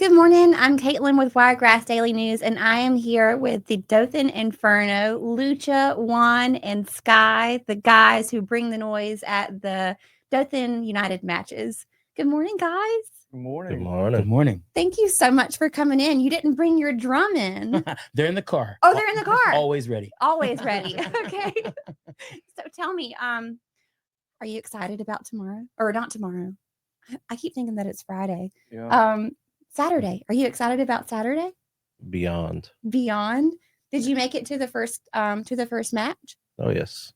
Good morning. I'm Caitlin with Wiregrass Daily News, and I am here with the Dothan Inferno, Lucha, Juan, and Sky, the guys who bring the noise at the Dothan United matches. Good morning, guys. Good morning. Good morning. Good morning. Thank you so much for coming in. You didn't bring your drum in. They're in the car. Oh, they're in the car. Always ready. Always ready. Okay. So tell me, are you excited about tomorrow? Or not tomorrow? I keep thinking that it's Friday. Yeah. Saturday. Are you excited about Saturday? Beyond. Beyond. Did you make it to the first match? Oh, yes.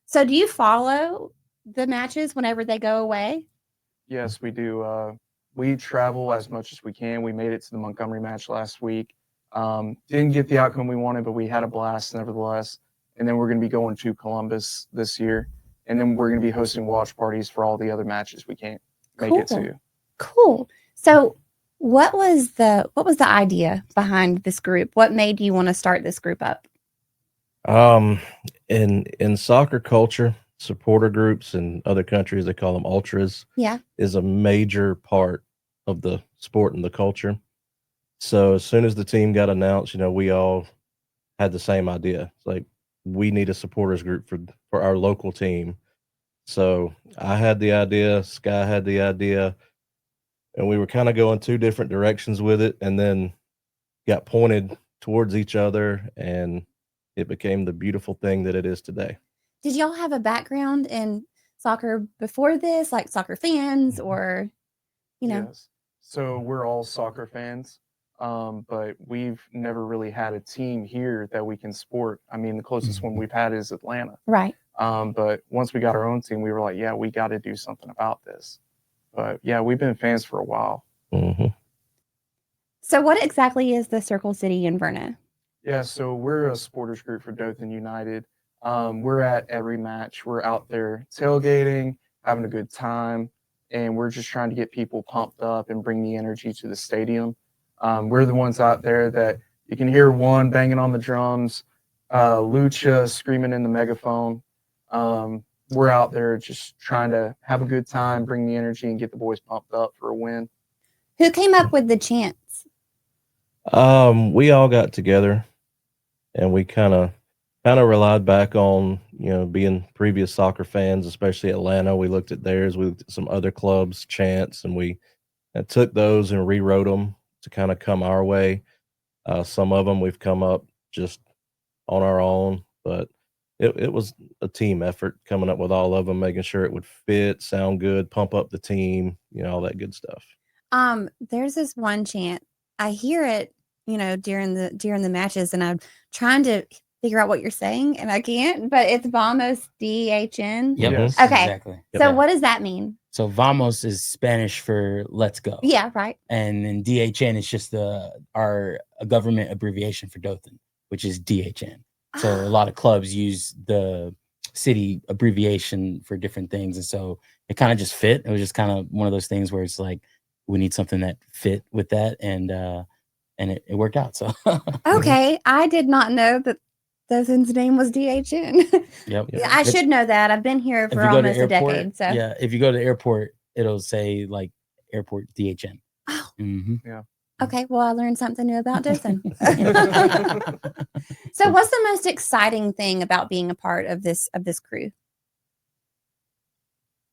So do you follow the matches whenever they go away? Yes, we do. We travel as much as we can. We made it to the Montgomery match last week. Didn't get the outcome we wanted, but we had a blast nevertheless. And then we're going to be going to Columbus this year. And then we're going to be hosting watch parties for all the other matches we can't make it to. Cool. So what was the idea behind this group? What made you want to start this group up? In soccer culture, supporter groups in other countries, they call them ultras. Yeah. Is a major part of the sport and the culture. So as soon as the team got announced, we all had the same idea. It's like, we need a supporters group for our local team. So I had the idea, Sky had the idea, and we were kind of going two different directions with it, and then got pointed towards each other, and it became the beautiful thing that it is today. Did y'all have a background in soccer before this, like soccer fans or, Yes. So we're all soccer fans, but we've never really had a team here that we can support. I mean, the closest one we've had is Atlanta. Right. But once we got our own team, we were like, yeah, we got to do something about this. But yeah, we've been fans for a while. Mm-hmm. So what exactly is the Circle City Inferno? Yeah, so we're a supporters group for Dothan United. We're at every match. We're out there tailgating, having a good time, and we're just trying to get people pumped up and bring the energy to the stadium. We're the ones out there that you can hear Juan banging on the drums, Lucha screaming in the megaphone. We're out there just trying to have a good time, bring the energy, and get the boys pumped up for a win. Who came up with the chants? We all got together, and we kind of relied back on being previous soccer fans, especially Atlanta. We looked at theirs. We looked at some other clubs' chants, and we took those and rewrote them to kind of come our way. Some of them we've come up just on our own, but it was a team effort coming up with all of them, making sure it would fit, sound good, pump up the team, all that good stuff. There's this one chant. I hear it, during the matches, and I'm trying to figure out what you're saying, and I can't, but it's Vamos, DHN. Yep. Yes. Okay. Exactly. So what does that mean? So Vamos is Spanish for let's go. Yeah, right. And then DHN is just our government abbreviation for Dothan, which is DHN. So a lot of clubs use the city abbreviation for different things. And so it kind of just fit. It was just kind of one of those things where it's like, we need something that fit with that. And it worked out. So, Okay. I did not know that Dothan's name was DHN. Yep. I should know that. I've been here for almost a decade. So yeah, if you go to the airport, it'll say like airport DHN. Oh. Mm-hmm. Yeah. Okay, well, I learned something new about Dothan. So what's the most exciting thing about being a part of this crew?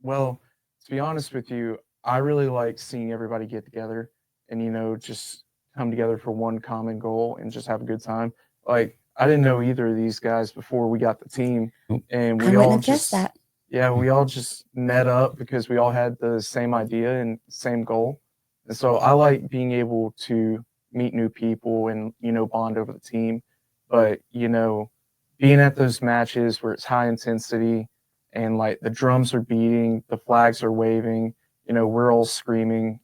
Well, to be honest with you, I really like seeing everybody get together and, just come together for one common goal and just have a good time. Like, I didn't know either of these guys before we got the team, and we all just we all just met up because we all had the same idea and same goal. And so I like being able to meet new people and, bond over the team. But, being at those matches where it's high intensity and like the drums are beating, the flags are waving, we're all screaming,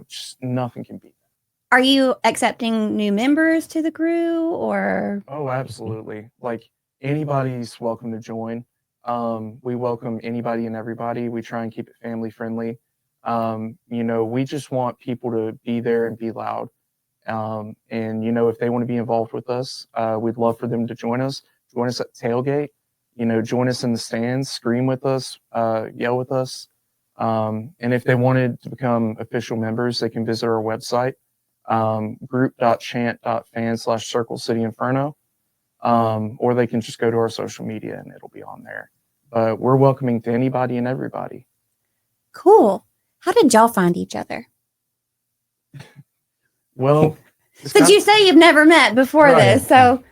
just nothing can beat that. Are you accepting new members to the crew or? Oh, absolutely. Like anybody's welcome to join. We welcome anybody and everybody. We try and keep it family friendly. We just want people to be there and be loud. And, if they want to be involved with us, we'd love for them to join us at tailgate, join us in the stands, scream with us, yell with us. And if they wanted to become official members, they can visit our website, group.chant.fan/Circle City Inferno, or they can just go to our social media and it'll be on there. But we're welcoming to anybody and everybody. Cool. How did y'all find each other? Well, Since you say you've never met before Right. this, so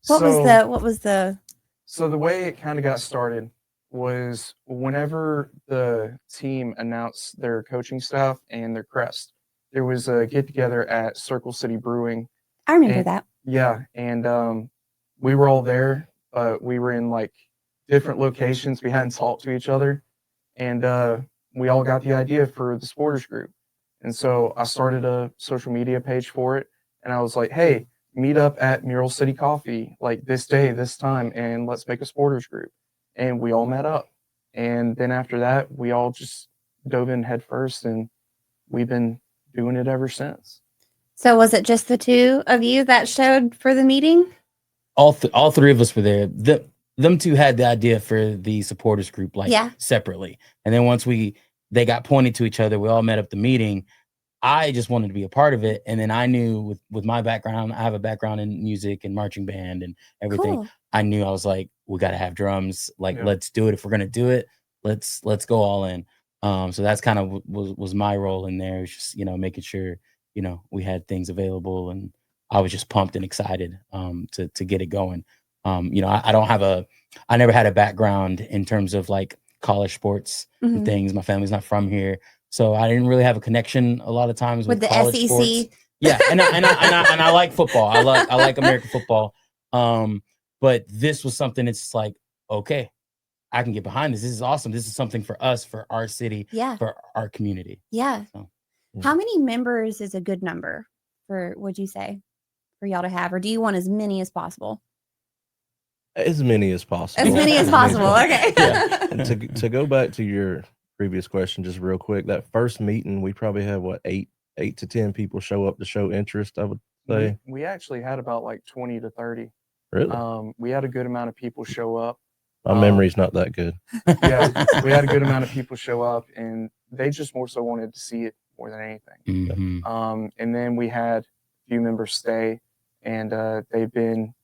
what was the So the way it kind of got started was whenever the team announced their coaching staff and their crest, there was a get together at Circle City Brewing. I remember And- that. Yeah, and we were all there, but we were in like different locations. We hadn't talked to each other, and we all got the idea for the supporters group. And so I started a social media page for it, and I was like, "Hey, meet up at Mural City Coffee like this day, this time, and let's make a supporters group." And we all met up, and then after that, we all just dove in head first, and we've been doing it ever since. So was it just the two of you that showed for the meeting? All three of us were there. Them two had the idea for the supporters group separately, and then once they got pointed to each other, we all met up the meeting. I just wanted to be a part of it, and then I knew with my background, I have a background in music and marching band and everything. Cool. I knew I was like, we got to have drums. Like, Yeah. let's do it. If we're gonna do it, let's go all in. So that's kind of was my role in there. It's just making sure we had things available, and I was just pumped and excited to get it going. I never had a background in terms of like college sports and things. My family's not from here, so I didn't really have a connection a lot of times with the college SEC. sports. Yeah, and I like football. I like American football. But this was something. It's just like, okay, I can get behind this. This is awesome. This is something for us, for our city, Yeah. for our community. Yeah. So, How many members is a good number would you say, for y'all to have, or do you want as many as possible? As many as possible. As many as possible. Okay. Yeah. And to go back to your previous question, just real quick, that first meeting, we probably had what, 8 to 10 people show up to show interest, I would say. We actually had about like 20 to 30. Really? We had a good amount of people show up. My memory's not that good. Yeah, we had a good amount of people show up, and they just more so wanted to see it more than anything. Mhm. And then we had a few members stay, and they've been,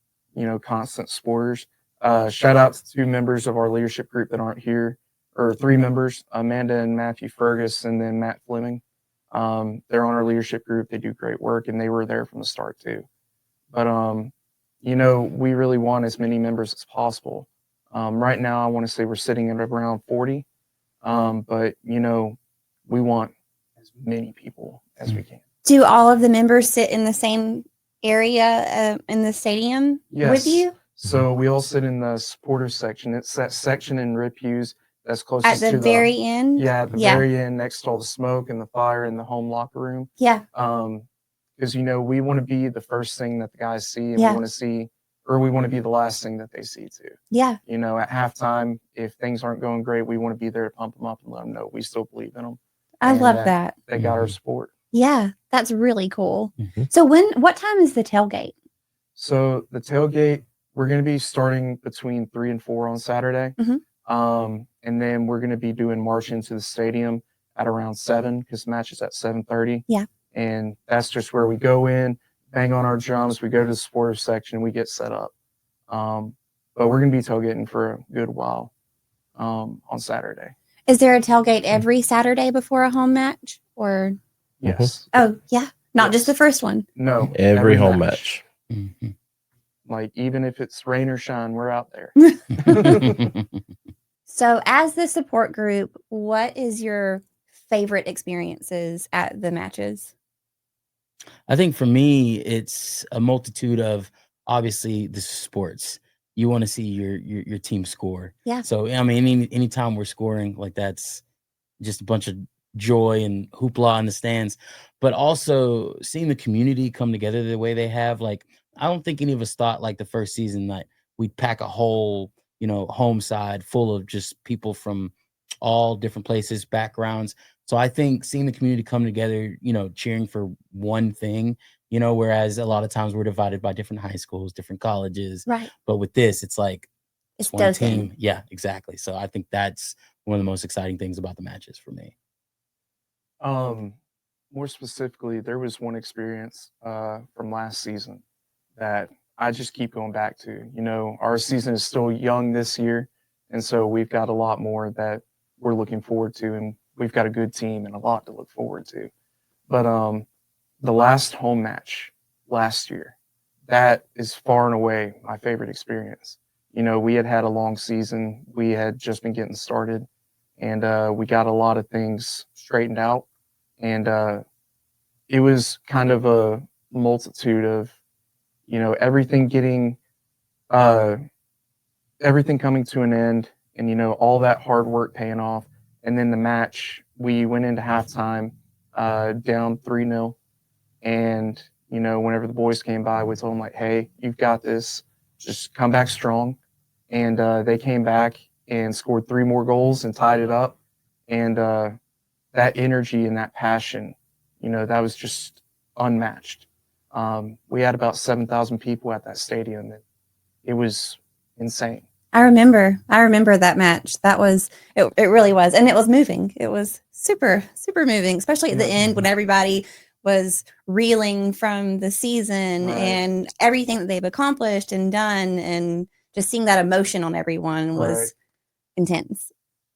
constant supporters. Shout out to 2 members of our leadership group that aren't here, or 3 members, Amanda and Matthew Fergus, and then Matt Fleming. They're on our leadership group. They do great work, and they were there from the start too. But, we really want as many members as possible. Right now, I want to say we're sitting at around 40, but, we want as many people as we can. Do all of the members sit in the same area in the stadium with you? So we all sit in the supporters section. It's that section in Rip Hughes that's At closest the to very end? Yeah, at the very end, next to all the smoke and the fire in the home locker room. Yeah. Because, we want to be the first thing that the guys see, and Yeah. we want to be the last thing that they see too. Yeah. At halftime, if things aren't going great, we want to be there to pump them up and let them know we still believe in them. I And love that. They got our support. Yeah. That's really cool. Mhm. So what time is the tailgate? So the tailgate, we're going to be starting between 3 and 4 on Saturday. And then we're going to be doing march into the stadium at around 7, because the match is at 7:30. Yeah. And that's just where we go in, bang on our drums, we go to the supporters section, we get set up. But we're going to be tailgating for a good while on Saturday. Is there a tailgate every Saturday before a home match? Or Yes. oh yeah, not just the Yes. first one. No. Every home match. Mhm. Like, even if it's rain or shine, we're out there. So as the support group, what is your favorite experiences at the matches? I think for me, it's a multitude of, obviously, this is sports. You want to see your team score. Yeah. So I mean, anytime we're scoring, like, that's just a bunch of joy and hoopla in the stands. But also seeing the community come together the way they have. Like, I don't think any of us thought, like, the first season that we'd pack a whole home side full of just people from all different places, backgrounds. So I think seeing the community come together, cheering for one thing, whereas a lot of times we're divided by different high schools, different colleges. Right. But with this, it's like It's one Dothan. team. Yeah, exactly. So I think that's one of the most exciting things about the matches for me. more specifically, there was one experience from last season that I just keep going back to. You know, our season is still young this year, and so we've got a lot more that we're looking forward to, and we've got a good team and a lot to look forward to. But the last home match last year, that is far and away my favorite experience. You know, we had a long season. We had just been getting started, and we got a lot of things straightened out. And it was kind of a multitude of, you know, everything coming to an end, and, you know, all that hard work paying off. And then the match, we went into halftime down 3-0. And, you know, whenever the boys came by, we told them, like, hey, you've got this. Just come back strong. And they came back and scored 3 more goals and tied it up. And that energy and that passion, you know, that was just unmatched. We had about 7,000 people at that stadium, and it was insane. I remember that match. That was it really was. And it was moving. It was super, super moving, especially at the end when everybody was reeling from the season and everything that they've accomplished and done, and just seeing that emotion on everyone was intense,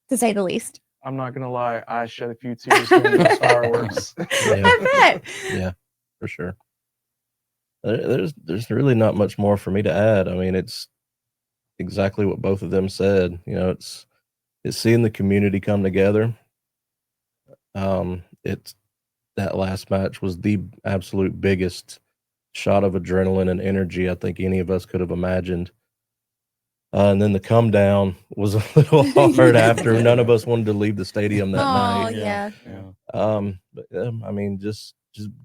to say the least. I'm not gonna lie, I shed a few tears during those fireworks. I bet. Yeah, for sure. There's really not much more for me to add. I mean, it's exactly what both of them said. You know, it's seeing the community come together. It's that last match was the absolute biggest shot of adrenaline and energy I think any of us could have imagined. And then the come down was a little hard after. None of us wanted to leave the stadium that night. Yeah. I mean, just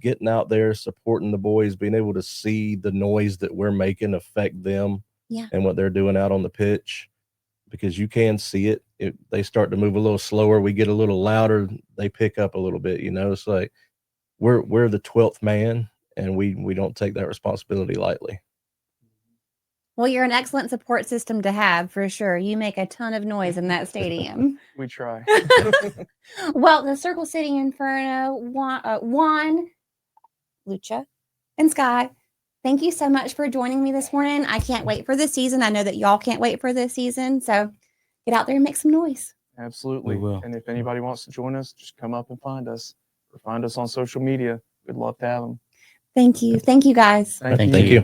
getting out there, supporting the boys, being able to see the noise that we're making affect them and what they're doing out on the pitch, because you can see it. They start to move a little slower. We get a little louder. They pick up a little bit, you know. It's like we're the 12th man, and we don't take that responsibility lightly. Well, you're an excellent support system to have, for sure. You make a ton of noise in that stadium. We try. Well, the Circle City Inferno, Juan, Lucha, and Sky, thank you so much for joining me this morning. I can't wait for the season. I know that y'all can't wait for this season. So get out there and make some noise. Absolutely. We will. And if anybody wants to join us, just come up and find us, or find us on social media. We'd love to have them. Thank you. Thank you, guys. Thank Thank you.